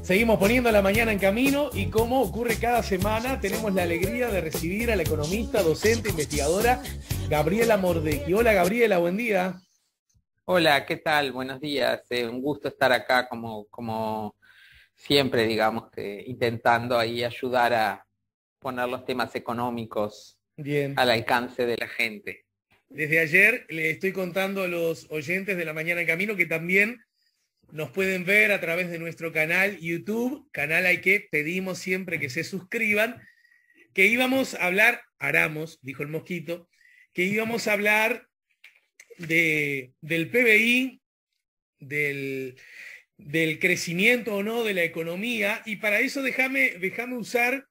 Seguimos poniendo la mañana en camino y como ocurre cada semana, tenemos la alegría de recibir a la economista, docente, investigadora Gabriela Mordecki. Hola Gabriela, buen día. Hola, ¿qué tal? Buenos días. Un gusto estar acá como siempre, digamos, que intentando ahí ayudar a poner los temas económicos Bien. al alcance de la gente. Desde ayer le estoy contando a los oyentes de la mañana en camino que también nos pueden ver a través de nuestro canal YouTube, canal al que pedimos siempre que se suscriban, que íbamos a hablar, Aramos, dijo el mosquito, que íbamos a hablar del PBI, del crecimiento o no de la economía, y para eso déjame usar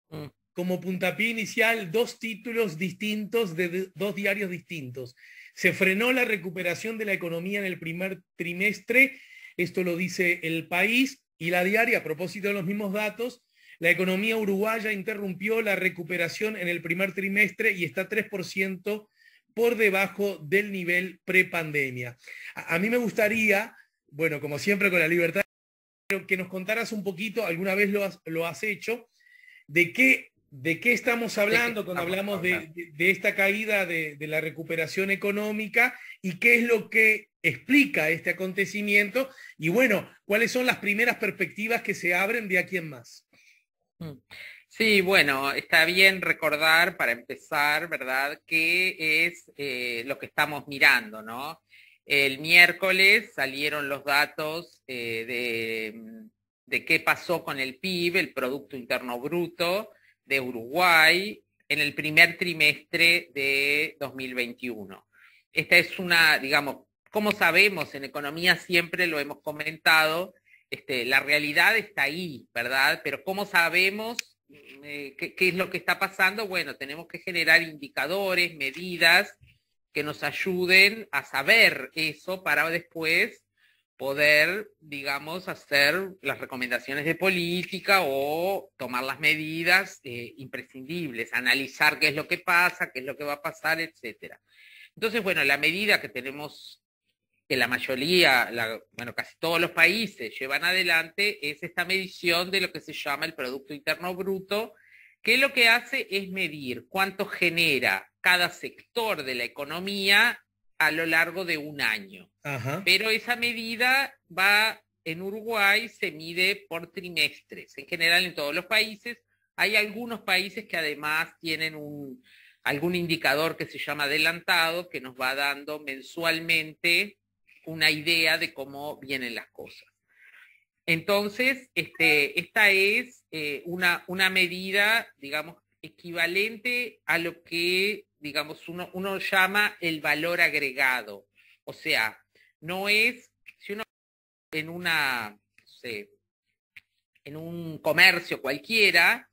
Mm. como puntapié inicial dos títulos distintos de dos diarios distintos. Se frenó la recuperación de la economía en el primer trimestre, esto lo dice El País, y La Diaria, a propósito de los mismos datos, la economía uruguaya interrumpió la recuperación en el primer trimestre y está 3% por debajo del nivel prepandemia. A mí me gustaría, bueno, como siempre con la libertad, que nos contaras un poquito, alguna vez lo has hecho, de qué estamos hablando cuando hablamos de esta caída de la recuperación económica y qué es lo que explica este acontecimiento y bueno, cuáles son las primeras perspectivas que se abren de aquí en más. Sí, bueno, está bien recordar para empezar, ¿verdad?, qué es lo que estamos mirando, ¿no? El miércoles salieron los datos de qué pasó con el PIB, el Producto Interno Bruto de Uruguay, en el primer trimestre de 2021. Esta es digamos, como sabemos, en economía siempre lo hemos comentado, la realidad está ahí, ¿verdad? Pero ¿cómo sabemos qué es lo que está pasando? Bueno, tenemos que generar indicadores, medidas que nos ayuden a saber eso para después poder, digamos, hacer las recomendaciones de política o tomar las medidas imprescindibles, analizar qué es lo que pasa, qué es lo que va a pasar, etcétera. Entonces, bueno, la medida que tenemos, que la mayoría, bueno, casi todos los países llevan adelante, es esta medición de lo que se llama el Producto Interno Bruto, que lo que hace es medir cuánto genera cada sector de la economía a lo largo de un año. Ajá. Pero esa medida en Uruguay se mide por trimestres. En general en todos los países hay algunos países que además tienen algún indicador que se llama adelantado, que nos va dando mensualmente una idea de cómo vienen las cosas. Entonces, esta es una medida, digamos, equivalente a lo que, digamos, uno llama el valor agregado. O sea, no es, si uno no sé, en un comercio cualquiera,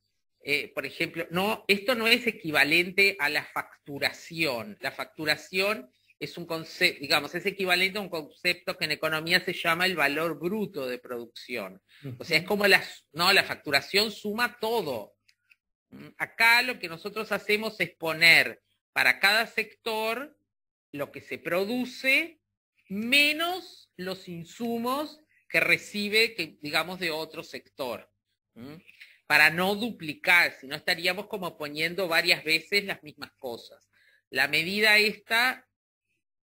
por ejemplo, esto no es equivalente a la facturación. La facturación es un concepto, digamos, es equivalente a un concepto que en economía se llama el valor bruto de producción. O sea, es como la facturación suma todo. Acá lo que nosotros hacemos es poner para cada sector lo que se produce menos los insumos que recibe, digamos, de otro sector. Para no duplicar, si no estaríamos como poniendo varias veces las mismas cosas. La medida esta,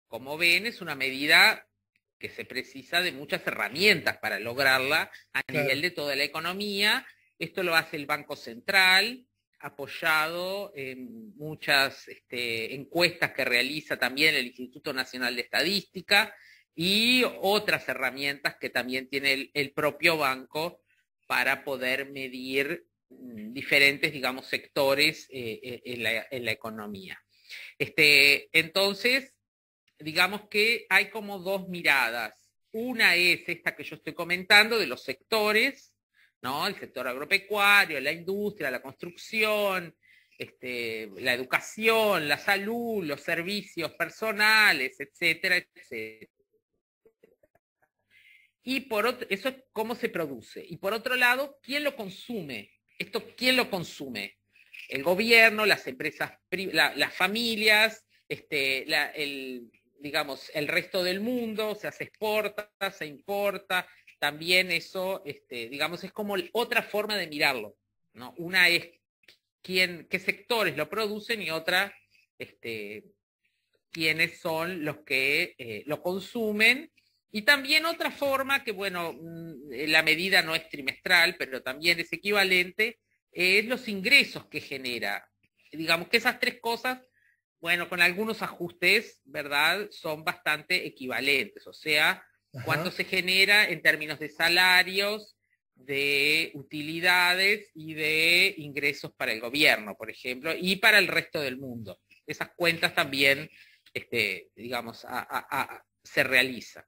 como ven, es una medida que se precisa de muchas herramientas para lograrla a nivel de toda la economía. Esto lo hace el Banco Central, apoyado en muchas encuestas que realiza también el Instituto Nacional de Estadística y otras herramientas que también tiene el propio banco para poder medir diferentes, digamos, sectores en la economía. Entonces, digamos que hay como dos miradas. Una es esta que yo estoy comentando de los sectores, ¿no? El sector agropecuario, la industria, la construcción, la educación, la salud, los servicios personales, etcétera, etcétera. Y eso es cómo se produce. Y por otro lado, ¿quién lo consume? ¿Quién lo consume? El gobierno, las empresas, las familias, digamos, el resto del mundo, o sea, se exporta, se importa, también eso, digamos, es como otra forma de mirarlo, ¿no? Una es qué sectores lo producen y otra, quiénes son los que lo consumen. Y también otra forma que, bueno, la medida no es trimestral, pero también es equivalente, es los ingresos que genera. Digamos que esas tres cosas, bueno, con algunos ajustes, ¿verdad?, son bastante equivalentes. O sea, cuánto se genera en términos de salarios, de utilidades y de ingresos para el gobierno, por ejemplo, y para el resto del mundo. Esas cuentas también, digamos, se realizan.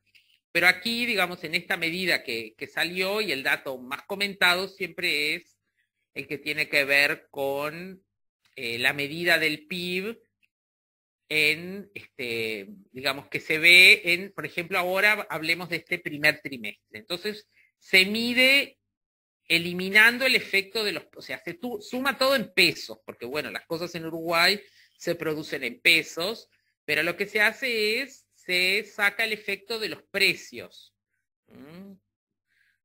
Pero aquí, digamos, en esta medida que salió, y el dato más comentado siempre es el que tiene que ver con la medida del PIB en, digamos, que se ve en, por ejemplo, ahora hablemos de este primer trimestre. Entonces, se mide eliminando el efecto de los, o sea, se suma todo en pesos, porque bueno, las cosas en Uruguay se producen en pesos, pero lo que se hace es, se saca el efecto de los precios.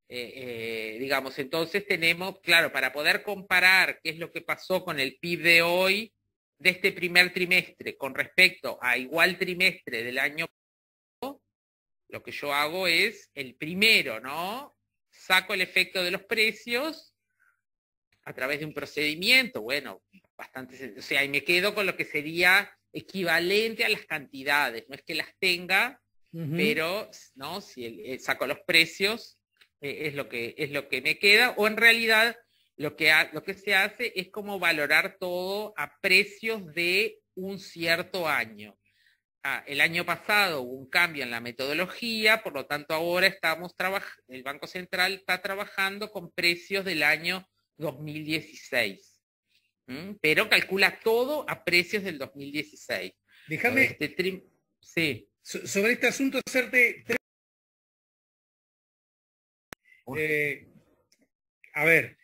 Digamos, entonces tenemos, claro, para poder comparar qué es lo que pasó con el PIB de hoy, de este primer trimestre, con respecto a igual trimestre del año pasado, lo que yo hago es el primero, ¿no? Saco el efecto de los precios a través de un procedimiento, bueno, bastante, o sea, y me quedo con lo que sería equivalente a las cantidades, no es que las tenga, pero, ¿no? Si saco los precios, es lo que me queda, o en realidad lo que se hace es como valorar todo a precios de un cierto año. El año pasado hubo un cambio en la metodología, por lo tanto ahora el Banco Central está trabajando con precios del año 2016, pero calcula todo a precios del 2016. Déjame, sí. Sobre este asunto, hacerte tres... a ver,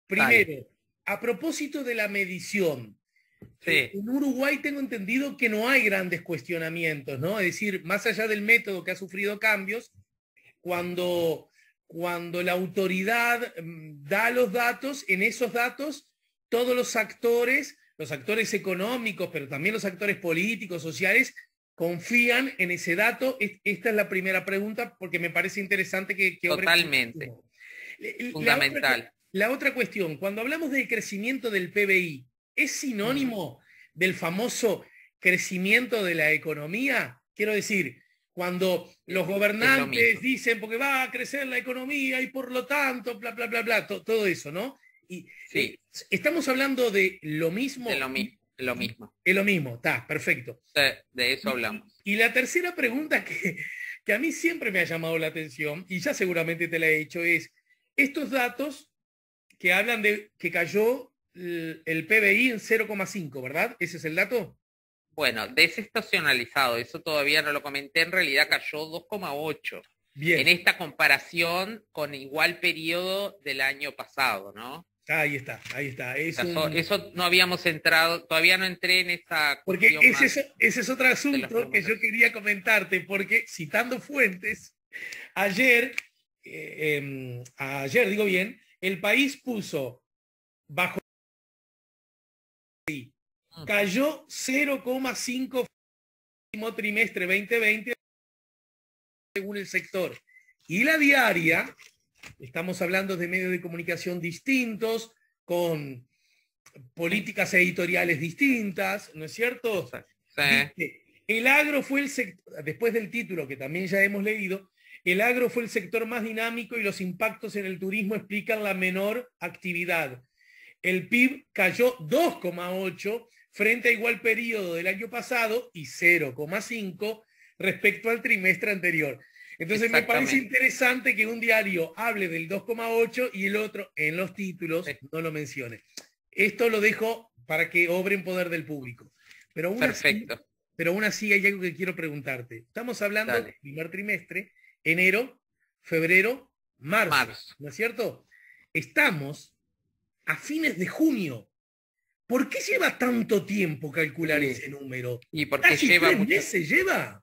primero, a propósito de la medición, sí. En Uruguay tengo entendido que no hay grandes cuestionamientos, ¿no? Es decir, más allá del método que ha sufrido cambios, cuando la autoridad da los datos, en esos datos todos los actores económicos, pero también los actores políticos, sociales, confían en ese dato. Esta es la primera pregunta porque me parece interesante que Totalmente. Fundamental. La otra cuestión, cuando hablamos del crecimiento del PBI, ¿es sinónimo del famoso crecimiento de la economía? Quiero decir, cuando los gobernantes dicen porque va a crecer la economía y por lo tanto, bla, bla, bla, bla, todo eso, ¿no? Y sí. ¿Estamos hablando de lo mismo? De lo mismo. Es lo mismo, está, perfecto. De eso hablamos. Y la tercera pregunta que a mí siempre me ha llamado la atención, y ya seguramente te la he hecho, es estos datos que hablan de que cayó el PBI en 0,5, ¿verdad? ¿Ese es el dato? Bueno, desestacionalizado, eso todavía no lo comenté, en realidad cayó 2,8. Bien. En esta comparación con igual periodo del año pasado, ¿no? Ahí está. Eso no habíamos entrado, todavía no entré en esa cuestión. Porque ese es otro asunto que yo quería comentarte, porque citando fuentes, ayer, digo bien, el país puso bajo cayó 0,5 último trimestre 2020 según el sector. Y la diaria, estamos hablando de medios de comunicación distintos, con políticas editoriales distintas, ¿no es cierto? Sí. Dice, el agro fue el sector, después del título que también ya hemos leído, el agro fue el sector más dinámico y los impactos en el turismo explican la menor actividad. El PIB cayó 2,8 frente a igual periodo del año pasado y 0,5 respecto al trimestre anterior. Entonces me parece interesante que un diario hable del 2,8 y el otro en los títulos no lo mencione. Esto lo dejo para que obre en poder del público. Pero aún así hay algo que quiero preguntarte. Estamos hablando del primer trimestre, enero, febrero, marzo, ¿no es cierto? Estamos a fines de junio. ¿Por qué lleva tanto tiempo calcular ese número? Y porque ¿Casi lleva 3 meses lleva?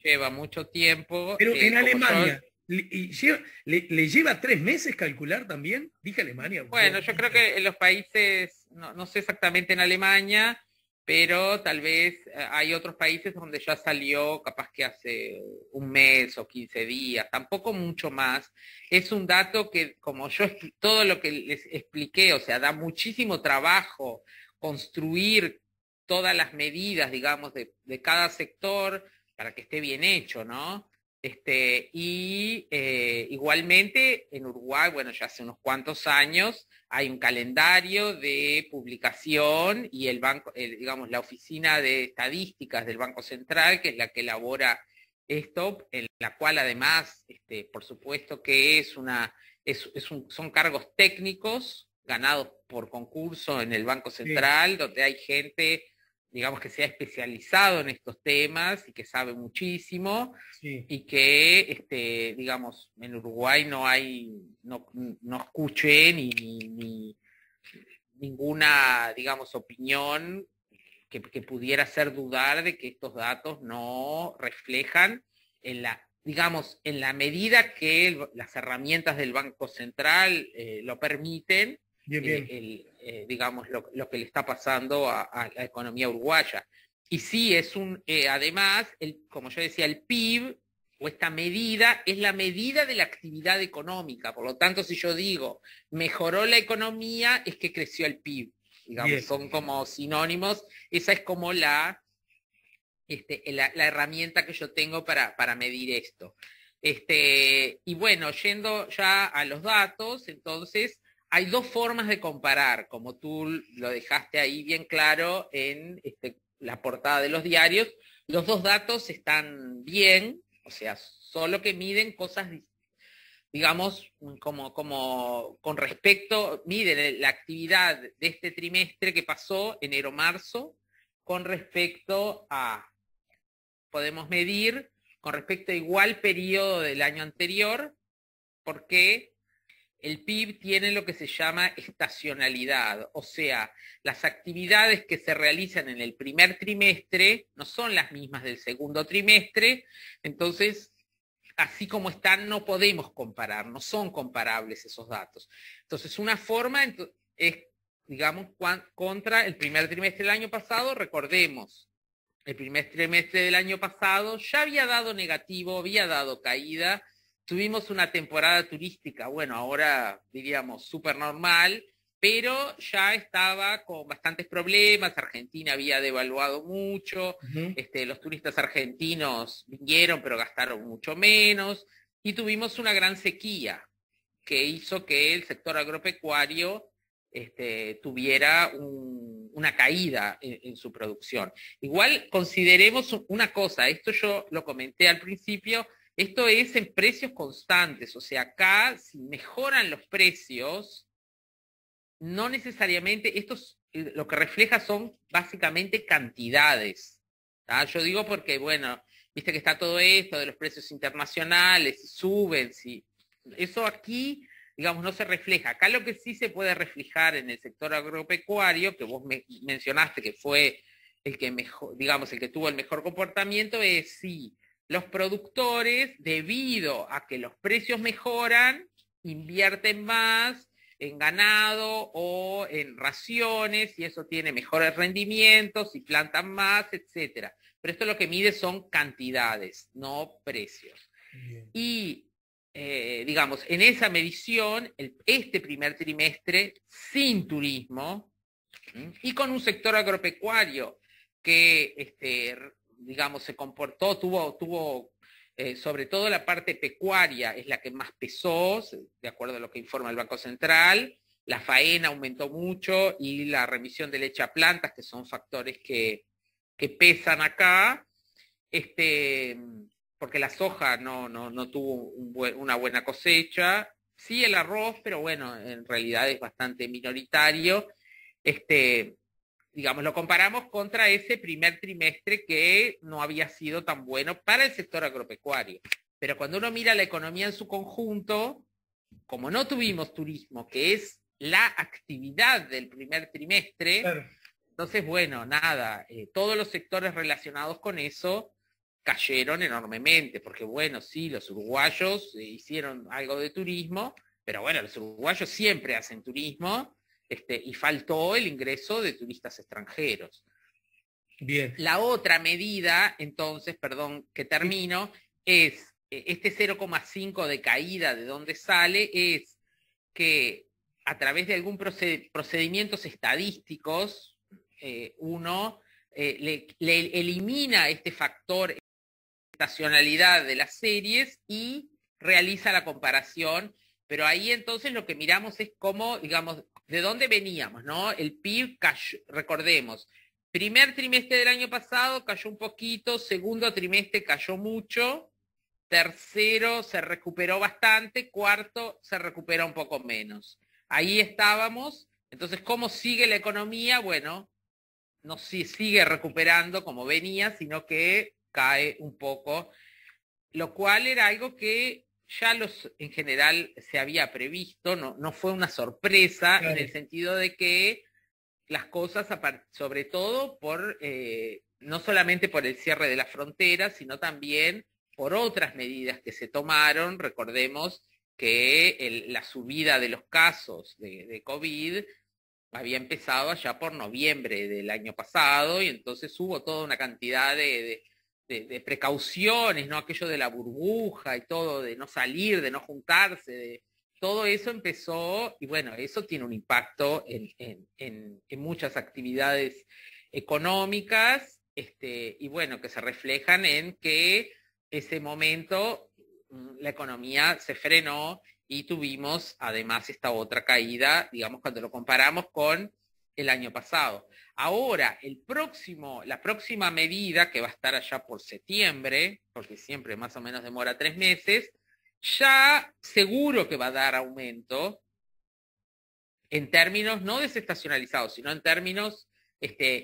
lleva mucho tiempo. Pero en Como Alemania, ¿le lleva 3 meses calcular también? Dije Alemania. Bueno, yo creo que en los países, no sé exactamente en Alemania, pero tal vez hay otros países donde ya salió capaz que hace un mes o 15 días, tampoco mucho más. Es un dato que, como yo, todo lo que les expliqué, o sea, da muchísimo trabajo construir todas las medidas, digamos, de cada sector para que esté bien hecho, ¿no? Igualmente en Uruguay, bueno, ya hace unos cuantos años hay un calendario de publicación y el banco, digamos, la oficina de estadísticas del Banco Central, que es la que elabora esto, en la cual además, por supuesto que son cargos técnicos ganados por concurso en el Banco Central, sí, donde hay gente, digamos, que se ha especializado en estos temas y que sabe muchísimo, sí, y que, digamos, en Uruguay no escuché ninguna, digamos, opinión que pudiera hacer dudar de que estos datos no reflejan digamos, en la medida que las herramientas del Banco Central lo permiten, bien, bien. Digamos, lo que le está pasando a la economía uruguaya. Y sí, además, como yo decía, el PIB, o esta medida, es la medida de la actividad económica. Por lo tanto, si yo digo, mejoró la economía, es que creció el PIB. Digamos, bien, son como sinónimos. Esa es como la herramienta que yo tengo para medir esto. Y bueno, yendo ya a los datos, entonces hay dos formas de comparar, como tú lo dejaste ahí bien claro en la portada de los diarios. Los dos datos están bien, o sea, solo que miden cosas, digamos, como con respecto, miden la actividad de este trimestre que pasó, enero-marzo, con respecto a, podemos medir con respecto a igual periodo del año anterior, porque el PIB tiene lo que se llama estacionalidad, o sea, las actividades que se realizan en el primer trimestre no son las mismas del segundo trimestre, entonces, así como están, no podemos comparar, no son comparables esos datos. Entonces, una forma es, digamos, contra el primer trimestre del año pasado, recordemos, el primer trimestre del año pasado ya había dado negativo, había dado caída, tuvimos una temporada turística, bueno, ahora diríamos súper normal, pero ya estaba con bastantes problemas, Argentina había devaluado mucho, los turistas argentinos vinieron pero gastaron mucho menos, y tuvimos una gran sequía que hizo que el sector agropecuario tuviera una caída en su producción. Igual consideremos una cosa, esto yo lo comenté al principio, esto es en precios constantes, o sea, acá si mejoran los precios, no necesariamente, lo que refleja son básicamente cantidades. ¿tá? Yo digo porque, bueno, viste que está todo esto de los precios internacionales, si suben, si eso aquí, digamos, no se refleja. Acá lo que sí se puede reflejar en el sector agropecuario, que vos mencionaste que fue el que mejor, digamos, el que tuvo el mejor comportamiento, es si los productores, debido a que los precios mejoran, invierten más en ganado o en raciones, y eso tiene mejores rendimientos, y plantan más, etcétera. Pero esto lo que mide son cantidades, no precios. Bien. Y digamos, en esa medición, este primer trimestre, sin turismo, y con un sector agropecuario que, digamos, se comportó, tuvo sobre todo la parte pecuaria es la que más pesó, de acuerdo a lo que informa el Banco Central, la faena aumentó mucho y la remisión de leche a plantas, que son factores que pesan acá, porque la soja no tuvo una buena cosecha, sí el arroz, pero bueno, en realidad es bastante minoritario. Digamos, lo comparamos contra ese primer trimestre que no había sido tan bueno para el sector agropecuario. Pero cuando uno mira la economía en su conjunto, como no tuvimos turismo, que es la actividad del primer trimestre, claro. Entonces, bueno, nada, todos los sectores relacionados con eso cayeron enormemente, porque bueno, sí, los uruguayos hicieron algo de turismo, pero bueno, los uruguayos siempre hacen turismo, y faltó el ingreso de turistas extranjeros. Bien. La otra medida, entonces, perdón que termino, es este 0,5 de caída, ¿de dónde sale? Es que a través de algún procedimientos estadísticos, uno le elimina este factor estacionalidad de las series y realiza la comparación, pero ahí entonces lo que miramos es cómo, digamos, de dónde veníamos, ¿no? El PIB cayó, recordemos, primer trimestre del año pasado cayó un poquito, segundo trimestre cayó mucho, tercero se recuperó bastante, cuarto se recupera un poco menos. Ahí estábamos, entonces, ¿cómo sigue la economía? Bueno, no sigue recuperando como venía, sino que cae un poco, lo cual era algo que ya en general se había previsto, no fue una sorpresa, claro, en el sentido de que las cosas, sobre todo no solamente por el cierre de las fronteras, sino también por otras medidas que se tomaron. Recordemos que la subida de los casos de COVID había empezado allá por noviembre del año pasado, y entonces hubo toda una cantidad de precauciones, ¿no? Aquello de la burbuja y todo, de no salir, de no juntarse, todo eso empezó, y bueno, eso tiene un impacto en muchas actividades económicas, y bueno, que se reflejan en que ese momento la economía se frenó y tuvimos además esta otra caída, digamos, cuando lo comparamos con el año pasado. Ahora, la próxima medida, que va a estar allá por septiembre, porque siempre más o menos demora 3 meses, ya seguro que va a dar aumento en términos no desestacionalizados, sino en términos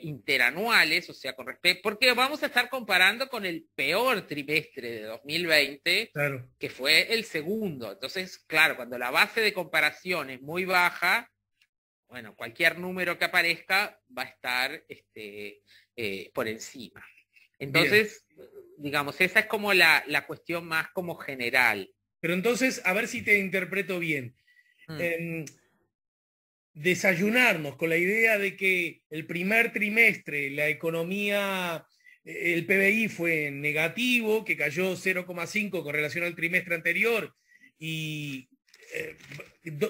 interanuales, o sea, con respecto, porque vamos a estar comparando con el peor trimestre de 2020, claro, que fue el segundo. Entonces, claro, cuando la base de comparación es muy baja, bueno, cualquier número que aparezca va a estar por encima. Entonces, bien, digamos, esa es como la cuestión más como general. Pero entonces, a ver si te interpreto bien. Desayunarnos con la idea de que el primer trimestre la economía, el PBI fue negativo, que cayó 0,5 con relación al trimestre anterior y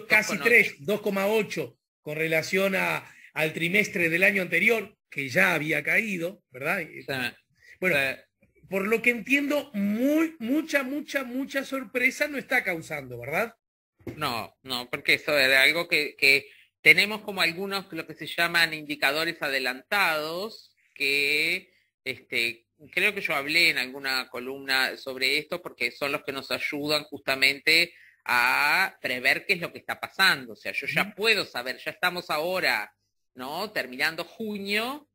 casi 3, 2,8 con relación al trimestre del año anterior, que ya había caído, ¿verdad? Sí. Bueno, sí, por lo que entiendo, mucha sorpresa no está causando, ¿verdad? No, porque eso era algo que tenemos como algunos, lo que se llaman indicadores adelantados, que creo que yo hablé en alguna columna sobre esto, porque son los que nos ayudan justamente a prever qué es lo que está pasando. O sea, yo ya puedo saber, ya estamos ahora, ¿no? Terminando junio,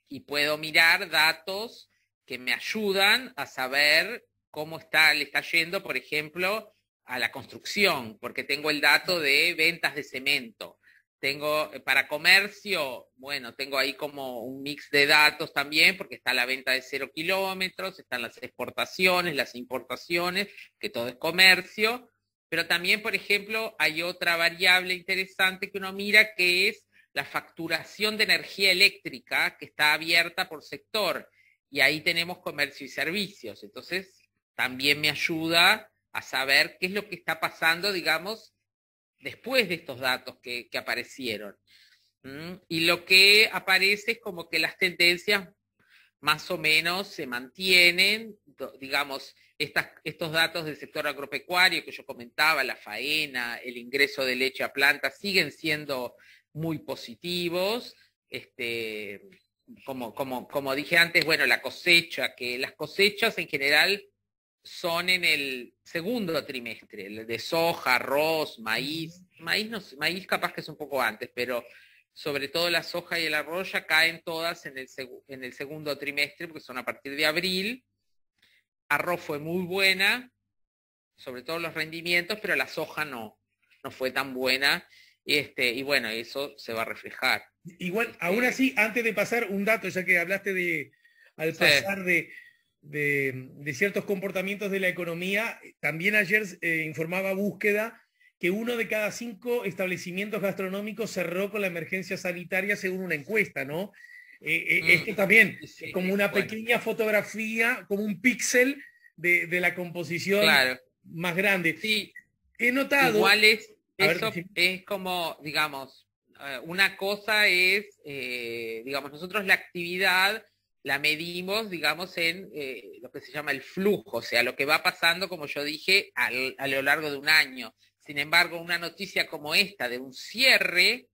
y puedo mirar datos que me ayudan a saber cómo le está yendo, por ejemplo, a la construcción, porque tengo el dato de ventas de cemento. Tengo para comercio, bueno, tengo ahí como un mix de datos también, porque está la venta de 0 kilómetros, están las exportaciones, las importaciones, que todo es comercio, pero también, por ejemplo, hay otra variable interesante que uno mira, que es la facturación de energía eléctrica, que está abierta por sector, y ahí tenemos comercio y servicios. Entonces, también me ayuda a saber qué es lo que está pasando, digamos, después de estos datos que aparecieron. Y lo que aparece es como que las tendencias más o menos se mantienen, digamos, estos datos del sector agropecuario que yo comentaba, la faena, el ingreso de leche a plantas, siguen siendo muy positivos. Como dije antes, bueno, la cosecha, que las cosechas en general son en el segundo trimestre, el de soja, arroz, maíz, maíz capaz que es un poco antes, pero sobre todo la soja y el arroz ya caen todas en el segundo trimestre, porque son a partir de abril. Arroz fue muy buena, sobre todo los rendimientos, pero la soja no fue tan buena, y bueno, eso se va a reflejar. Igual, aún así, antes de pasar un dato, ya que hablaste al pasar de de ciertos comportamientos de la economía. También ayer informaba Búsqueda que 1 de cada 5 establecimientos gastronómicos cerró con la emergencia sanitaria según una encuesta, ¿no? Esto también Sí, es como una pequeña fotografía, como un píxel de la composición claro. más grande. Sí, He notado... igual ver, eso es como, digamos, una cosa es, digamos, nosotros la actividad la medimos, digamos, en lo que se llama el flujo, o sea, lo que va pasando, como yo dije, a lo largo de un año. Sin embargo, una noticia como esta de un cierre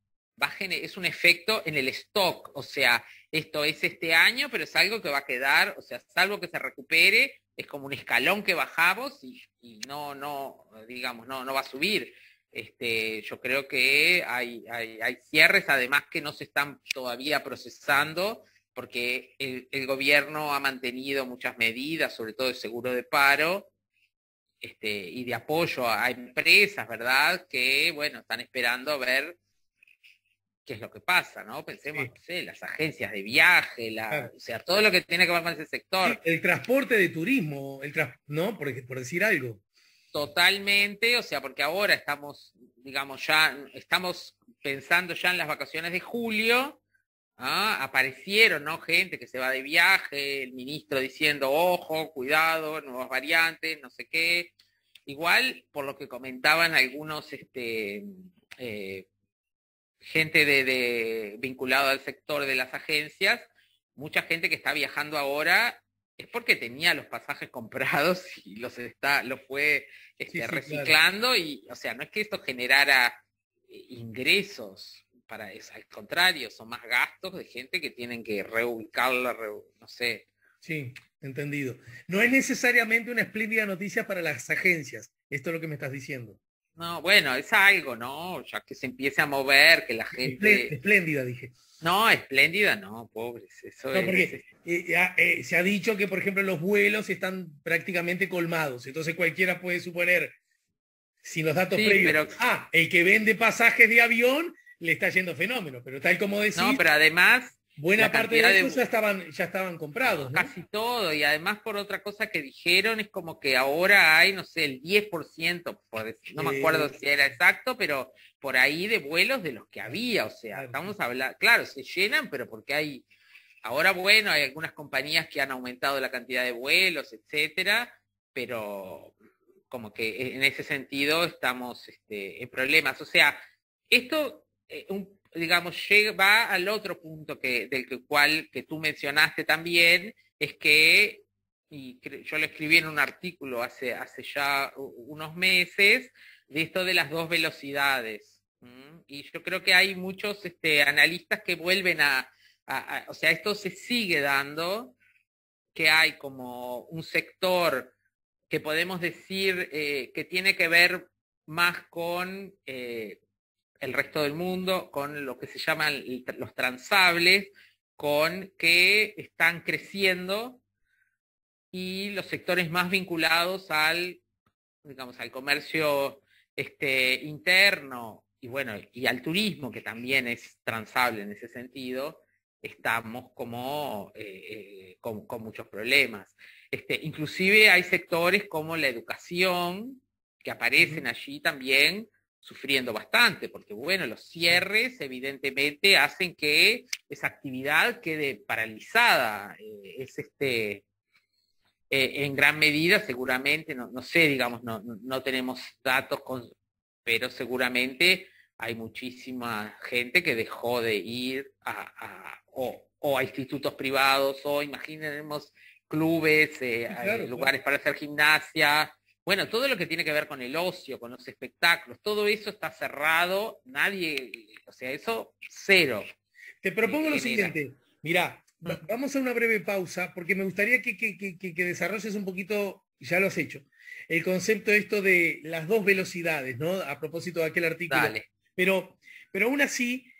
es un efecto en el stock, o sea, esto es este año, pero es algo que va a quedar, o sea, salvo que se recupere, es como un escalón que bajamos y no, digamos, no va a subir. Yo creo que hay cierres, además que no se están todavía procesando, porque el gobierno ha mantenido muchas medidas, sobre todo el seguro de paro, y de apoyo a empresas, ¿verdad? Que, bueno, están esperando a ver qué es lo que pasa, ¿no? Pensemos, sí, no sé, las agencias de viaje, claro. o sea, todo lo que tiene que ver con ese Sí, sector. el transporte de turismo, ¿no? Por decir algo. Totalmente, o sea, porque ahora estamos, digamos, ya estamos pensando ya en las vacaciones de julio. Aparecieron, ¿no? Gente que se va de viaje, el ministro diciendo, ojo, cuidado, nuevas variantes, no sé qué. Igual, por lo que comentaban algunos, eh, gente vinculado al sector de las agencias, mucha gente que está viajando ahora es porque tenía los pasajes comprados y los fue Sí, sí, claro. reciclando y, o sea, no es que esto generara ingresos para eso, al contrario, son más gastos de gente que tienen que reubicarla, no sé. Sí, entendido. No es necesariamente una espléndida noticia para las agencias. Esto es lo que me estás diciendo. No, bueno, es algo, ¿no? Ya que se empiece a mover, que la gente... Espléndida, dije. No, espléndida, no, pobres, eso No, es... porque se ha dicho que, por ejemplo, los vuelos están prácticamente colmados. Entonces cualquiera puede suponer, sin los datos Sí, previos, pero... el que vende pasajes de avión le está yendo fenómeno. Pero tal como No, decís, pero además, buena la parte de cantidad esos de... ya estaban comprados, ¿no? Casi todo, y además por otra cosa que dijeron, es como que ahora hay, no sé, el 10%, no me acuerdo si era exacto, pero por ahí de vuelos de los que había, o sea, Claro. estamos hablando, claro, se llenan, pero porque ahora bueno, hay algunas compañías que han aumentado la cantidad de vuelos, etcétera, pero como que en ese sentido estamos en problemas. O sea, esto, digamos, va al otro punto cual que tú mencionaste también, es que, yo lo escribí en un artículo hace ya unos meses, de esto de las dos velocidades. Y yo creo que hay muchos analistas que vuelven o sea, esto se sigue dando, que hay como un sector que podemos decir que tiene que ver más con el resto del mundo, con lo que se llaman los transables, con que están creciendo, y los sectores más vinculados digamos, al comercio interno y bueno, y al turismo, que también es transable en ese sentido, estamos como con muchos problemas. Inclusive hay sectores como la educación que aparecen allí también sufriendo bastante, porque bueno, los cierres evidentemente hacen que esa actividad quede paralizada. En gran medida, seguramente, no sé, digamos, no tenemos datos, pero seguramente hay muchísima gente que dejó de ir o a institutos privados, o imaginemos clubes, Sí, claro, lugares para hacer gimnasia. Bueno, todo lo que tiene que ver con el ocio, con los espectáculos, todo eso está cerrado, nadie, o sea, eso cero te propongo lo genera. siguiente. Mirá, vamos a una breve pausa porque me gustaría que desarrolles un poquito, ya lo has hecho, el concepto esto de las dos velocidades, ¿no? A propósito de aquel artículo. Dale. Pero aún así,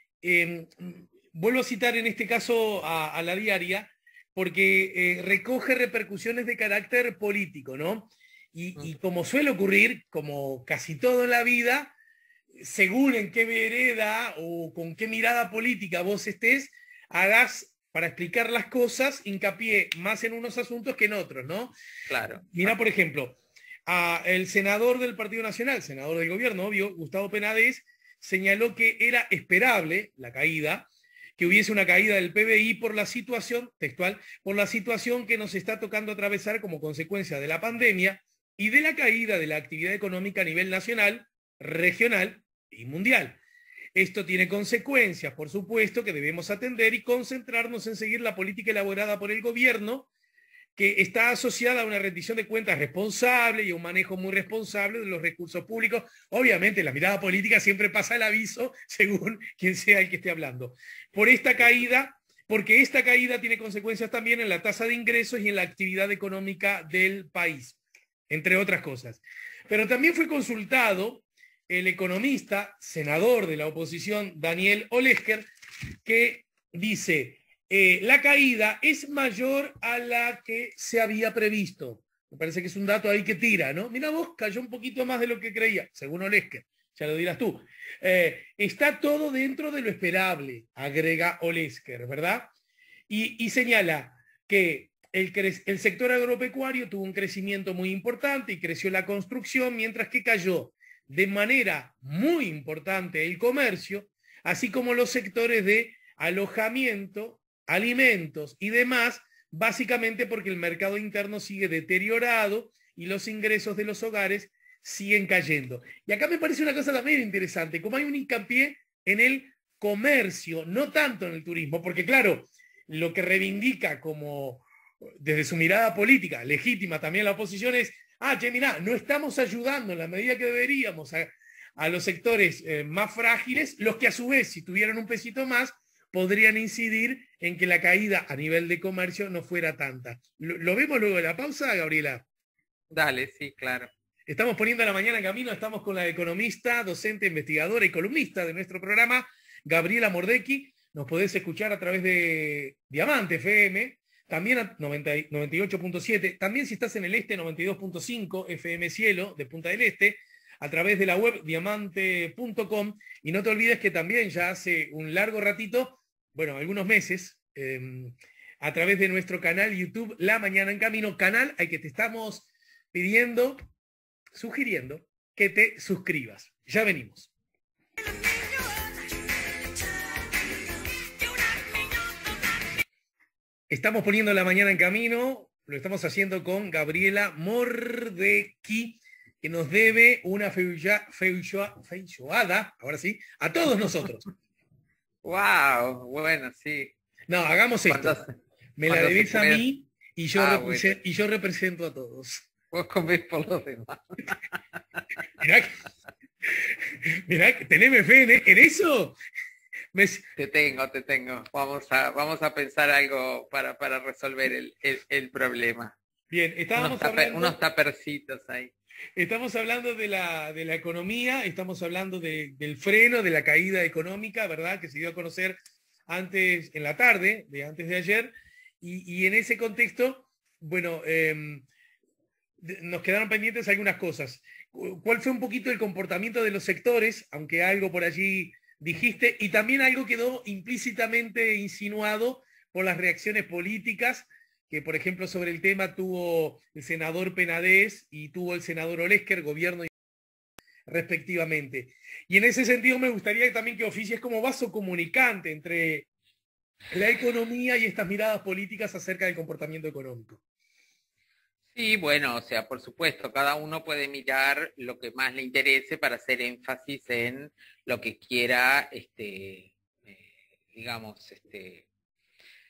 vuelvo a citar en este caso a la diaria, porque recoge repercusiones de carácter político, ¿no? Y como suele ocurrir, como casi todo en la vida, según en qué vereda o con qué mirada política vos estés, hagas para explicar las cosas, hincapié más en unos asuntos que en otros, ¿no? Claro. Mira, por ejemplo, el senador del Partido Nacional, senador del gobierno, obvio, Gustavo Penades, señaló que era esperable la caída, que hubiese una caída del PBI por la situación, textual, por la situación que nos está tocando atravesar como consecuencia de la pandemia y de la caída de la actividad económica a nivel nacional, regional y mundial. Esto tiene consecuencias, por supuesto, que debemos atender y concentrarnos en seguir la política elaborada por el gobierno, que está asociada a una rendición de cuentas responsable y a un manejo muy responsable de los recursos públicos. Obviamente, la mirada política siempre pasa el aviso según quien sea el que esté hablando. Por esta caída, porque esta caída tiene consecuencias también en la tasa de ingresos y en la actividad económica del país, entre otras cosas. Pero también fue consultado el economista, senador de la oposición, Daniel Olesker, que dice, la caída es mayor a la que se había previsto. Me parece que es un dato ahí que tira, ¿no? Mira vos, cayó un poquito más de lo que creía, según Olesker, ya lo dirás tú. Está todo dentro de lo esperable, agrega Olesker, ¿verdad? Y señala que el sector agropecuario tuvo un crecimiento muy importante y creció la construcción, mientras que cayó de manera muy importante el comercio, así como los sectores de alojamiento, alimentos y demás, básicamente porque el mercado interno sigue deteriorado y los ingresos de los hogares siguen cayendo. Y acá me parece una cosa también interesante, como hay un hincapié en el comercio, no tanto en el turismo, porque claro, lo que reivindica como desde su mirada política, legítima también la oposición es, che, mirá, no estamos ayudando en la medida que deberíamos a los sectores más frágiles, los que a su vez, si tuvieran un pesito más, podrían incidir en que la caída a nivel de comercio no fuera tanta. ¿Lo vemos luego de la pausa, Gabriela? Dale, sí, claro. Estamos poniendo la mañana en camino, estamos con la economista, docente, investigadora y columnista de nuestro programa, Gabriela Mordecki. Nos podés escuchar a través de Diamante FM, también a 98.7, también si estás en el este, 92.5 FM Cielo de Punta del Este, a través de la web diamante.com, y no te olvides que también ya hace un largo ratito, bueno, algunos meses, a través de nuestro canal YouTube La Mañana en Camino, canal al que te estamos pidiendo, sugiriendo que te suscribas. Ya venimos. Estamos poniendo La Mañana en Camino, lo estamos haciendo con Gabriela Mordecki, que nos debe una feijoada, ahora sí, a todos nosotros. Wow, bueno, sí. No, hagamos esto. Me la debes a mí y yo, bueno. y yo represento a todos. Vos comés por los demás. Mirá, teneme fe en eso. Te tengo. Vamos a pensar algo para resolver el problema. Bien, estábamos hablando... Unos tapercitos ahí. Estamos hablando de la economía, estamos hablando del freno, de la caída económica, ¿verdad? Que se dio a conocer antes, en la tarde, antes de ayer, y en ese contexto, bueno, nos quedaron pendientes algunas cosas. ¿Cuál fue un poquito el comportamiento de los sectores, aunque algo por allí dijiste, y también algo quedó implícitamente insinuado por las reacciones políticas que, por ejemplo, sobre el tema tuvo el senador Penades y tuvo el senador Olesker, gobierno respectivamente? Y en ese sentido me gustaría también que oficies como vaso comunicante entre la economía y estas miradas políticas acerca del comportamiento económico. Sí, bueno, o sea, por supuesto, cada uno puede mirar lo que más le interese para hacer énfasis en lo que quiera, digamos,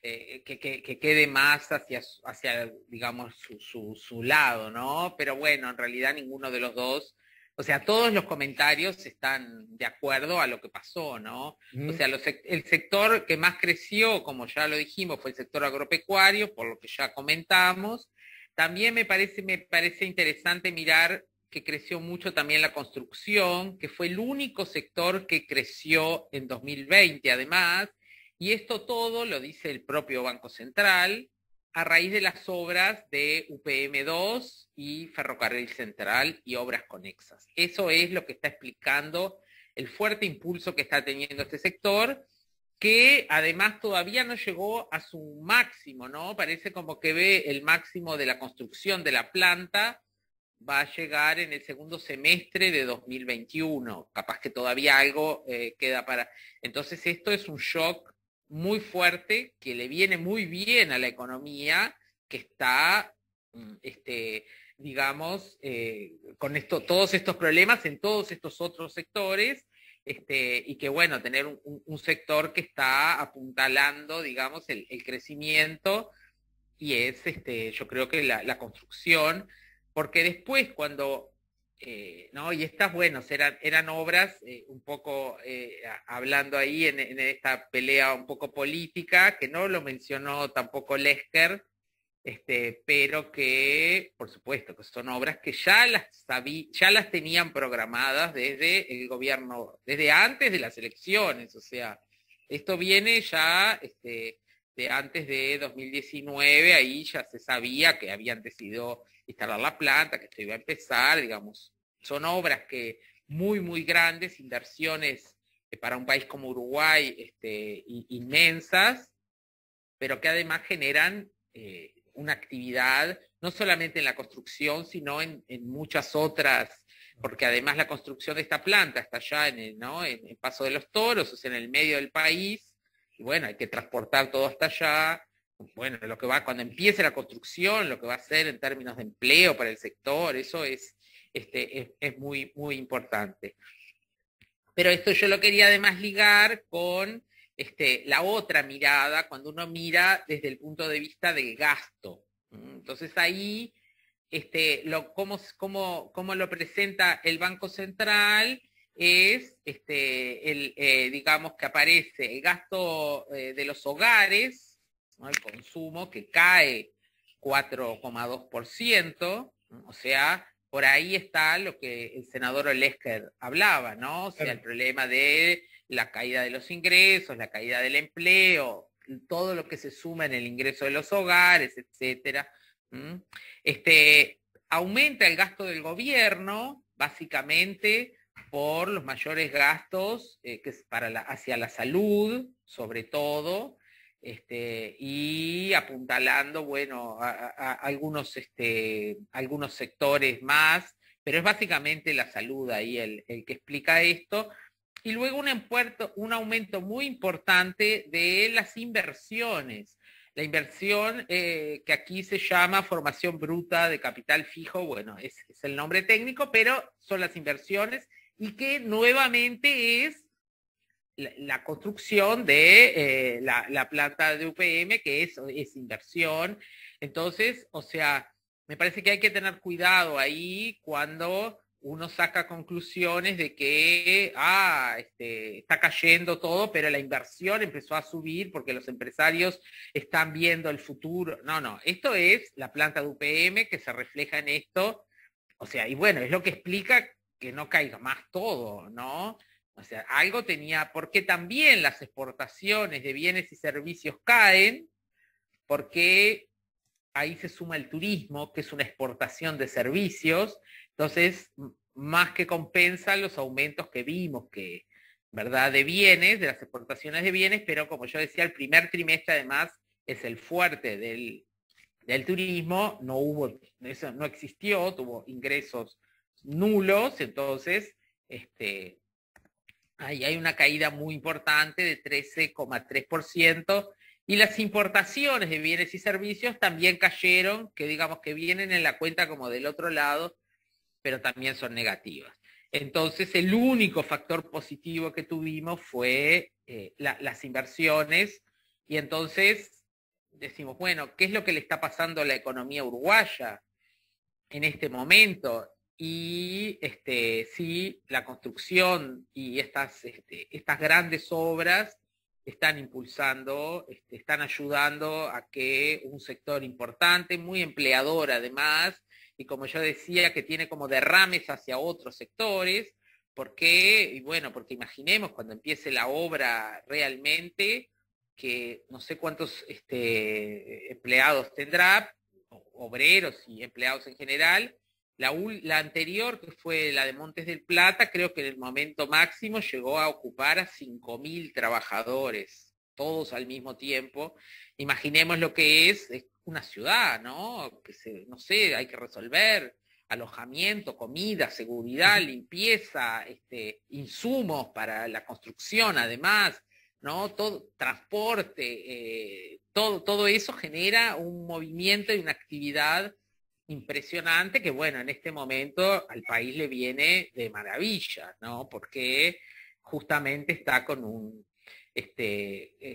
que quede más hacia digamos, su lado, ¿no? Pero bueno, en realidad ninguno de los dos, o sea, todos los comentarios están de acuerdo a lo que pasó, ¿no? O sea, el sector que más creció, como ya lo dijimos, fue el sector agropecuario, por lo que ya comentamos. También me parece interesante mirar que creció mucho también la construcción, que fue el único sector que creció en 2020, además, y esto todo lo dice el propio Banco Central a raíz de las obras de UPM2 y Ferrocarril Central y obras conexas. Eso es lo que está explicando el fuerte impulso que está teniendo este sector, que además todavía no llegó a su máximo, ¿no? Parece como que ve el máximo de la construcción de la planta, va a llegar en el segundo semestre de 2021, capaz que todavía algo queda para... Entonces esto es un shock muy fuerte que le viene muy bien a la economía, que está, digamos, con esto, todos estos problemas en todos estos otros sectores, y que bueno, tener un sector que está apuntalando, digamos, el crecimiento, y es, yo creo que la construcción, porque después cuando, ¿no? Y estas, bueno, eran obras, un poco hablando ahí en esta pelea un poco política, que no lo mencionó tampoco Lesker, pero que, por supuesto, que son obras que ya las tenían programadas desde el gobierno, desde antes de las elecciones, o sea, esto viene ya de antes de 2019, ahí ya se sabía que habían decidido instalar la planta, que esto iba a empezar, digamos, son obras que muy, muy grandes, inversiones para un país como Uruguay, inmensas, pero que además generan una actividad, no solamente en la construcción, sino en muchas otras, porque además la construcción de esta planta está allá ¿no? en Paso de los Toros, o sea, en el medio del país, y bueno, hay que transportar todo hasta allá. Bueno, lo que va, cuando empiece la construcción, lo que va a hacer en términos de empleo para el sector, eso es muy, muy importante. Pero esto yo lo quería además ligar con la otra mirada, cuando uno mira desde el punto de vista del gasto. Entonces ahí, cómo lo presenta el Banco Central es, digamos que aparece el gasto de los hogares, ¿no? El consumo que cae 4,2%, ¿no? O sea, por ahí está lo que el senador Olesker hablaba, ¿no? O sea, el problema de la caída de los ingresos, la caída del empleo, todo lo que se suma en el ingreso de los hogares, etcétera. Aumenta el gasto del gobierno, básicamente por los mayores gastos que es hacia la salud, sobre todo, y apuntalando, bueno, a algunos sectores más, pero es básicamente la salud ahí el que explica esto. Y luego un aumento muy importante de las inversiones. La inversión que aquí se llama formación bruta de capital fijo, bueno, es el nombre técnico, pero son las inversiones y que nuevamente es la construcción de la planta de UPM, que es inversión. Entonces, o sea, me parece que hay que tener cuidado ahí cuando uno saca conclusiones de que está cayendo todo, pero la inversión empezó a subir porque los empresarios están viendo el futuro. No, esto es la planta de UPM que se refleja en esto. O sea, y bueno, es lo que explica que no caiga más todo, ¿no? O sea, algo tenía, porque también las exportaciones de bienes y servicios caen, porque ahí se suma el turismo, que es una exportación de servicios, entonces más que compensa los aumentos que vimos, que, ¿verdad?, de bienes, de las exportaciones de bienes, pero como yo decía, el primer trimestre además es el fuerte del turismo, eso no existió, tuvo ingresos nulos, entonces, ahí hay una caída muy importante de 13,3%, y las importaciones de bienes y servicios también cayeron, que digamos que vienen en la cuenta como del otro lado, pero también son negativas. Entonces, el único factor positivo que tuvimos fue las inversiones, y entonces decimos, bueno, ¿qué es lo que le está pasando a la economía uruguaya en este momento? Y sí, la construcción y estas grandes obras están impulsando, están ayudando a que un sector importante, muy empleador además, y como yo decía, que tiene como derrames hacia otros sectores, porque imaginemos cuando empiece la obra realmente, que no sé cuántos empleados tendrá, obreros y empleados en general. La anterior, que fue la de Montes del Plata, creo que en el momento máximo llegó a ocupar a 5.000 trabajadores. todos al mismo tiempo. Imaginemos lo que es una ciudad, ¿no? No sé, hay que resolver alojamiento, comida, seguridad, limpieza, insumos para la construcción, además, ¿no? Todo, transporte, todo eso genera un movimiento y una actividad impresionante que, bueno, en este momento al país le viene de maravilla, ¿no? Porque justamente está con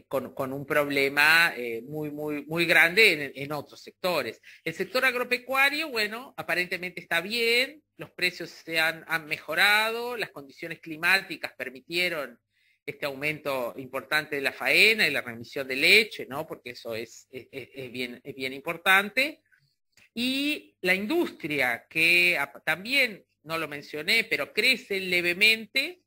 con un problema muy grande en otros sectores. El sector agropecuario, bueno, aparentemente está bien, los precios han mejorado, las condiciones climáticas permitieron este aumento importante de la faena y la remisión de leche, ¿no? Porque eso es bien importante. Y la industria, que también no lo mencioné, pero crece levemente,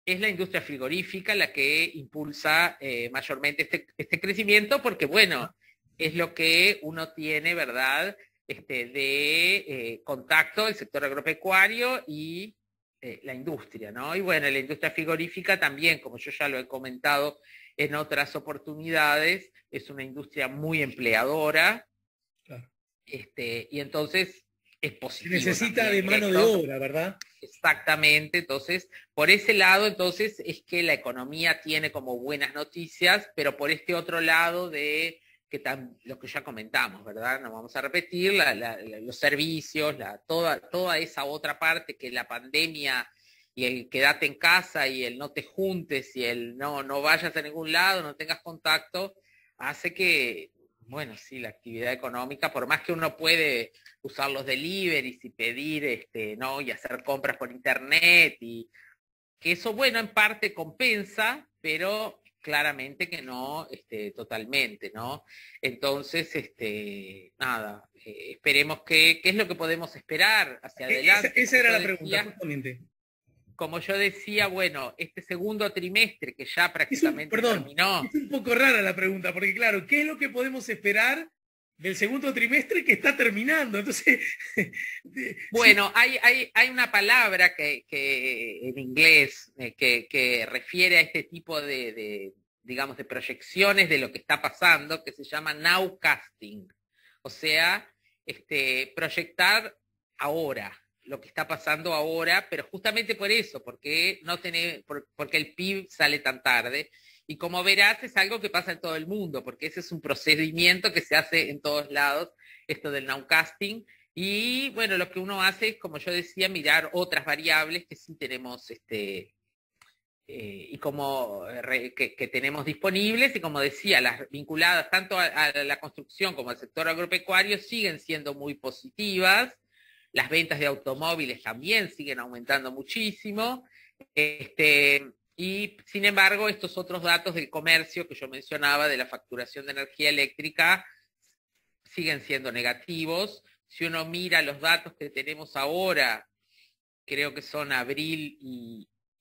es la industria frigorífica la que impulsa mayormente este crecimiento, porque bueno, es lo que uno tiene, ¿verdad? De contacto el sector agropecuario y la industria, ¿no? Y bueno, la industria frigorífica también, como yo ya lo he comentado en otras oportunidades, es una industria muy empleadora. Claro. Y entonces es positivo. Necesita de mano de obra, ¿verdad? Exactamente, entonces, por ese lado, entonces, es que la economía tiene como buenas noticias, pero por este otro lado de lo que ya comentamos, ¿verdad? No vamos a repetir, los servicios, toda esa otra parte que la pandemia y el quédate en casa y el no te juntes y el no vayas a ningún lado, no tengas contacto, hace que, bueno, sí, la actividad económica, por más que uno puede usar los deliveries y pedir, ¿no? Y hacer compras por internet, y que eso, bueno, en parte compensa, pero claramente que no, totalmente, ¿no? Entonces, nada, esperemos ¿qué es lo que podemos esperar hacia adelante? Esa era la pregunta, justamente. Como yo decía, bueno, este segundo trimestre que ya prácticamente terminó. Es un poco rara la pregunta, porque claro, ¿qué es lo que podemos esperar del segundo trimestre que está terminando? Entonces, bueno, sí. hay una palabra que en inglés que refiere a este tipo digamos, de proyecciones de lo que está pasando, que se llama nowcasting. O sea, proyectar ahora, lo que está pasando ahora, pero justamente por eso, porque el PIB sale tan tarde. Y como verás, es algo que pasa en todo el mundo, porque ese es un procedimiento que se hace en todos lados, esto del nowcasting. Y bueno, lo que uno hace es, como yo decía, mirar otras variables que sí tenemos, y como que tenemos disponibles, y como decía, las vinculadas tanto a la construcción como al sector agropecuario siguen siendo muy positivas. Las ventas de automóviles también siguen aumentando muchísimo. Y sin embargo, estos otros datos del comercio que yo mencionaba, de la facturación de energía eléctrica, siguen siendo negativos. Si uno mira los datos que tenemos ahora, creo que son abril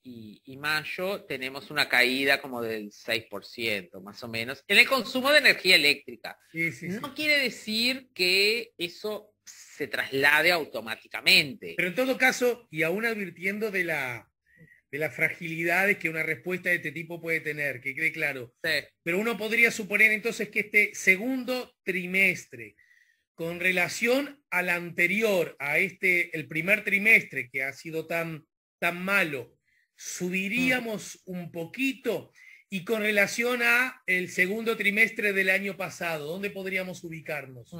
y mayo, tenemos una caída como del 6%, más o menos, en el consumo de energía eléctrica. Sí. No quiere decir que eso se traslade automáticamente. Pero en todo caso, y aún advirtiendo de las fragilidades que una respuesta de este tipo puede tener, que quede claro. Sí. Pero uno podría suponer entonces que este segundo trimestre, con relación al anterior, a el primer trimestre que ha sido tan malo, subiríamos un poquito, y con relación a el segundo trimestre del año pasado, ¿dónde podríamos ubicarnos?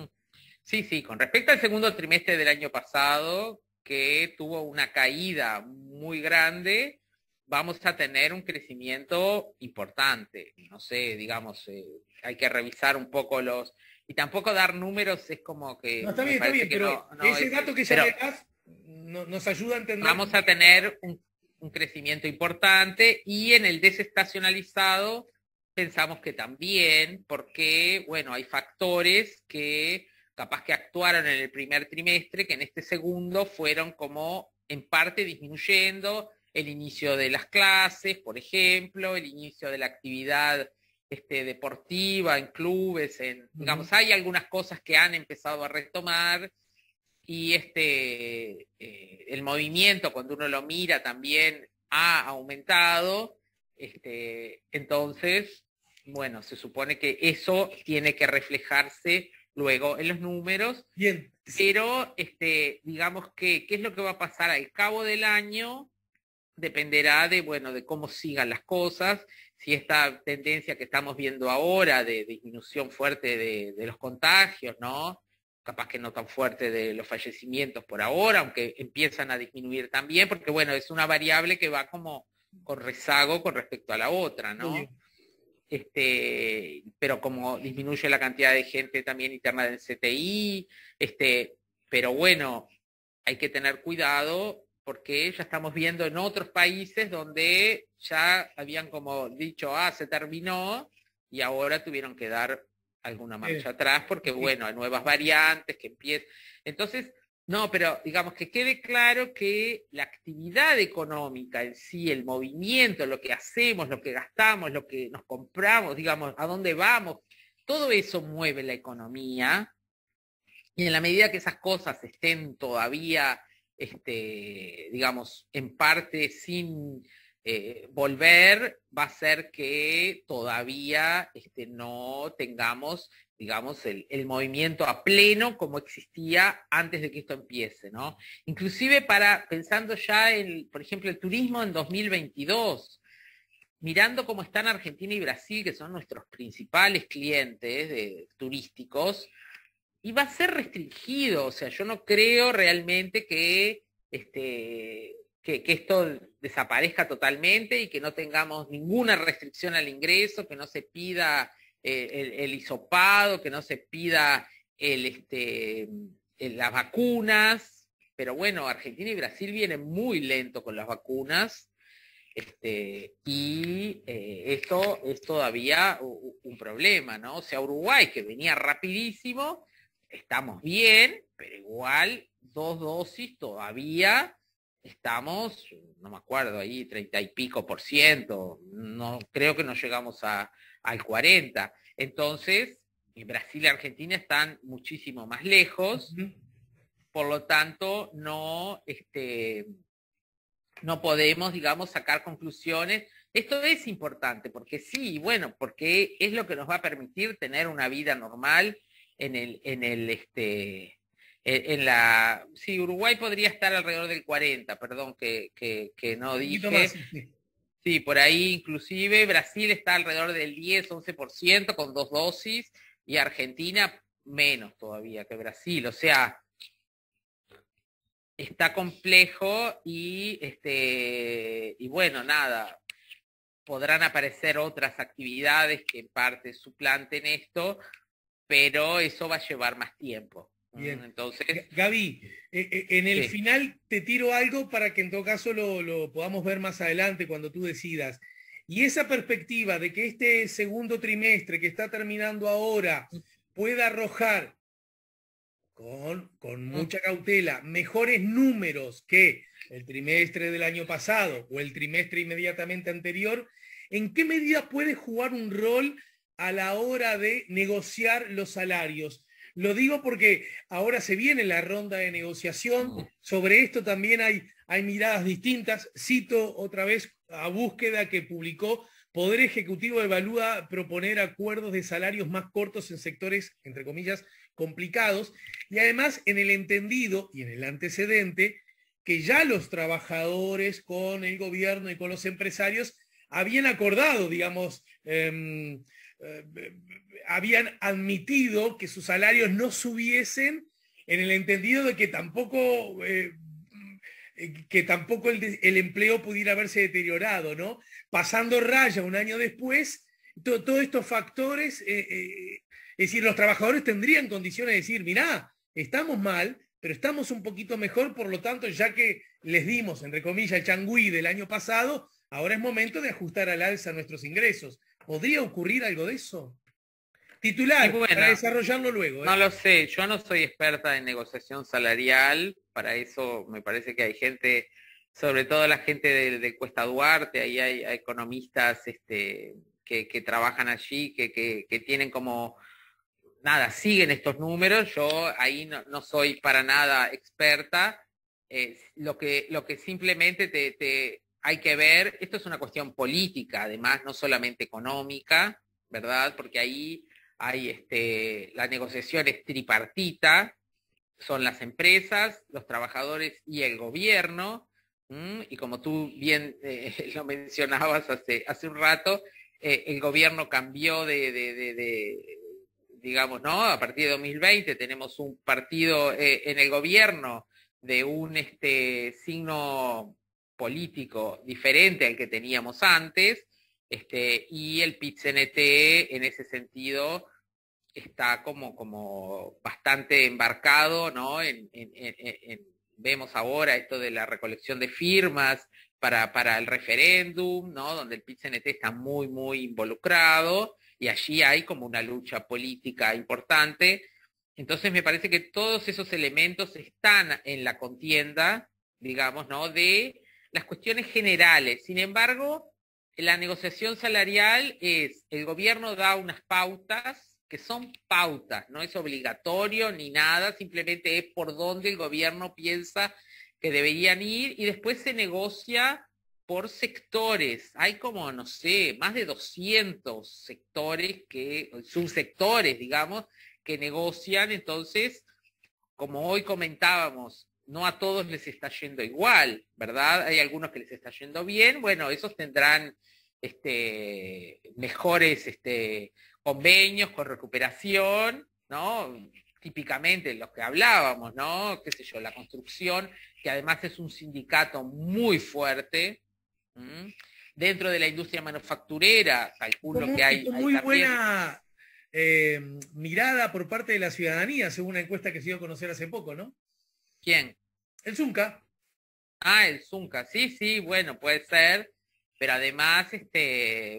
Sí, con respecto al segundo trimestre del año pasado, que tuvo una caída muy grande, vamos a tener un crecimiento importante. No sé, digamos, hay que revisar un poco y tampoco dar números es como que... No, está bien, pero ese dato que ya me das nos ayuda a entender... Vamos a tener un crecimiento importante, y en el desestacionalizado pensamos que también, porque, bueno, hay factores que capaz que actuaron en el primer trimestre, que en este segundo fueron como en parte disminuyendo. El inicio de las clases, por ejemplo, el inicio de la actividad deportiva en clubes, digamos, hay algunas cosas que han empezado a retomar, y el movimiento, cuando uno lo mira, también ha aumentado, Entonces, bueno, se supone que eso tiene que reflejarse luego en los números. Bien. Pero digamos que qué es lo que va a pasar al cabo del año dependerá de, bueno, de cómo sigan las cosas, si esta tendencia que estamos viendo ahora de disminución fuerte de los contagios, ¿no? Capaz que no tan fuerte de los fallecimientos por ahora, aunque empiezan a disminuir también, porque bueno, es una variable que va como con rezago con respecto a la otra, ¿no? Pero como disminuye la cantidad de gente también interna del CTI, pero bueno, hay que tener cuidado porque ya estamos viendo en otros países donde ya habían como dicho, se terminó, y ahora tuvieron que dar alguna marcha atrás porque bueno, hay nuevas variantes que empiezan. Entonces, no, pero digamos que quede claro que la actividad económica en sí, el movimiento, lo que hacemos, lo que gastamos, lo que nos compramos, digamos, a dónde vamos, todo eso mueve la economía, y en la medida que esas cosas estén todavía, digamos, en parte sin volver, va a ser que todavía no tengamos, digamos, el movimiento a pleno como existía antes de que esto empiece, ¿no? Inclusive pensando ya en, por ejemplo, el turismo en 2022, mirando cómo están Argentina y Brasil, que son nuestros principales clientes turísticos, y va a ser restringido. O sea, yo no creo realmente que esto desaparezca totalmente y que no tengamos ninguna restricción al ingreso, que no se pida el hisopado, que no se pida las vacunas. Pero bueno, Argentina y Brasil vienen muy lento con las vacunas. Esto es todavía un problema, ¿no? O sea, Uruguay, que venía rapidísimo, estamos bien, pero igual 2 dosis todavía estamos, no me acuerdo, ahí 30 y pico por ciento, no creo que no llegamos al 40. Entonces, Brasil y Argentina están muchísimo más lejos, por lo tanto, no podemos, digamos, sacar conclusiones. Esto es importante, porque sí, bueno, porque es lo que nos va a permitir tener una vida normal sí, Uruguay podría estar alrededor del 40, perdón, que no dije. Más, sí, por ahí inclusive Brasil está alrededor del 10-11% con 2 dosis, y Argentina menos todavía que Brasil. O sea, está complejo y bueno, nada, podrán aparecer otras actividades que en parte suplanten esto, pero eso va a llevar más tiempo. Bien. Entonces, Gaby, en el final te tiro algo para que en todo caso lo podamos ver más adelante cuando tú decidas. Y esa perspectiva de que este segundo trimestre que está terminando ahora pueda arrojar con mucha cautela mejores números que el trimestre del año pasado o el trimestre inmediatamente anterior, ¿en qué medida puede jugar un rol a la hora de negociar los salarios? Lo digo porque ahora se viene la ronda de negociación. Sobre esto también hay miradas distintas. Cito otra vez a Búsqueda, que publicó: Poder Ejecutivo evalúa proponer acuerdos de salarios más cortos en sectores, entre comillas, complicados. Y además en el entendido y en el antecedente que ya los trabajadores con el gobierno y con los empresarios habían acordado, digamos, habían admitido que sus salarios no subiesen, en el entendido de que tampoco el empleo pudiera haberse deteriorado, ¿no? Pasando raya un año después, todos estos factores, es decir, los trabajadores tendrían condiciones de decir, mirá, estamos mal, pero estamos un poquito mejor, por lo tanto, ya que les dimos, entre comillas, el changüí del año pasado, ahora es momento de ajustar al alza nuestros ingresos. ¿Podría ocurrir algo de eso? Titular, bueno, para desarrollarlo luego. No lo sé, yo no soy experta en negociación salarial, para eso me parece que hay gente, sobre todo la gente de Cuesta Duarte, ahí hay economistas que trabajan allí, que tienen como, nada, siguen estos números. Yo ahí no soy para nada experta. Lo que simplemente hay que ver, esto es una cuestión política, además, no solamente económica, ¿verdad? Porque ahí hay la negociación es tripartita, son las empresas, los trabajadores y el gobierno, y como tú bien lo mencionabas hace un rato, el gobierno cambió digamos, ¿no? A partir de 2020 tenemos un partido en el gobierno de un signo político diferente al que teníamos antes, y el PIT-CNT en ese sentido está como bastante embarcado, ¿no? Vemos ahora esto de la recolección de firmas para el referéndum, ¿no? Donde el PIT-CNT está muy, muy involucrado, y allí hay como una lucha política importante. Entonces me parece que todos esos elementos están en la contienda, digamos, ¿no? De las cuestiones generales. Sin embargo, la negociación salarial es, el gobierno da unas pautas, que son pautas, no es obligatorio ni nada, simplemente es por donde el gobierno piensa que deberían ir, y después se negocia por sectores. Hay como, no sé, más de 200 sectores, subsectores, digamos, que negocian. Entonces, como hoy comentábamos, no a todos les está yendo igual, ¿verdad? Hay algunos que les está yendo bien, bueno, esos tendrán mejores convenios con recuperación, ¿no? Típicamente los que hablábamos, ¿no? Qué sé yo, la construcción, que además es un sindicato muy fuerte. Dentro de la industria manufacturera, calculo que hay muy también... buena mirada por parte de la ciudadanía, según una encuesta que se dio a conocer hace poco, ¿no? ¿Quién? El Zunca. Ah, el Zunca, sí, sí, bueno, puede ser, pero además,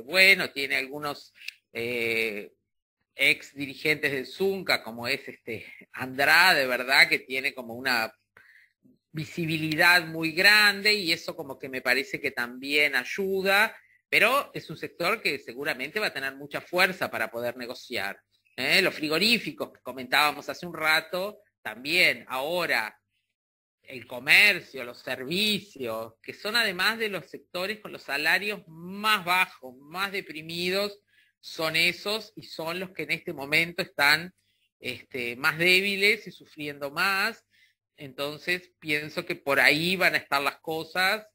bueno, tiene algunos ex dirigentes del Zunca, como es Andrade, ¿verdad? Que tiene como una visibilidad muy grande, y eso como que me parece que también ayuda, pero es un sector que seguramente va a tener mucha fuerza para poder negociar. Los frigoríficos que comentábamos hace un rato, también ahora el comercio, los servicios, que son además de los sectores con los salarios más bajos, más deprimidos, son esos, y son los que en este momento están más débiles y sufriendo más. Entonces pienso que por ahí van a estar las cosas.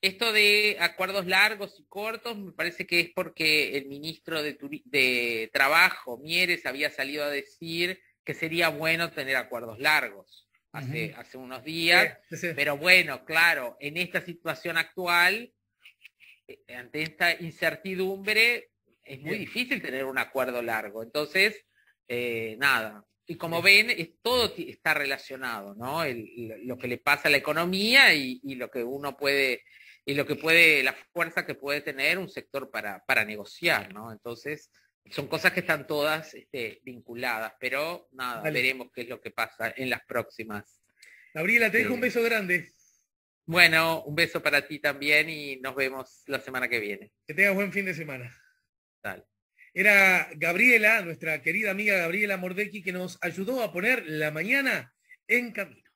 Esto de acuerdos largos y cortos me parece que es porque el ministro de Trabajo, Mieres, había salido a decir que sería bueno tener acuerdos largos hace unos días, sí. Pero bueno, claro, en esta situación actual, ante esta incertidumbre, es muy difícil tener un acuerdo largo. Entonces, nada. Y como ven, todo está relacionado, ¿no? Lo que le pasa a la economía y lo que uno puede, y lo que puede, la fuerza que puede tener un sector para negociar, ¿no? Entonces, son cosas que están todas vinculadas, pero nada, vale. Veremos qué es lo que pasa en las próximas. Gabriela, te dejo un beso grande. Bueno, un beso para ti también, y nos vemos la semana que viene. Que tengas buen fin de semana. Dale. Era Gabriela, nuestra querida amiga Gabriela Mordecki, que nos ayudó a poner la mañana en camino.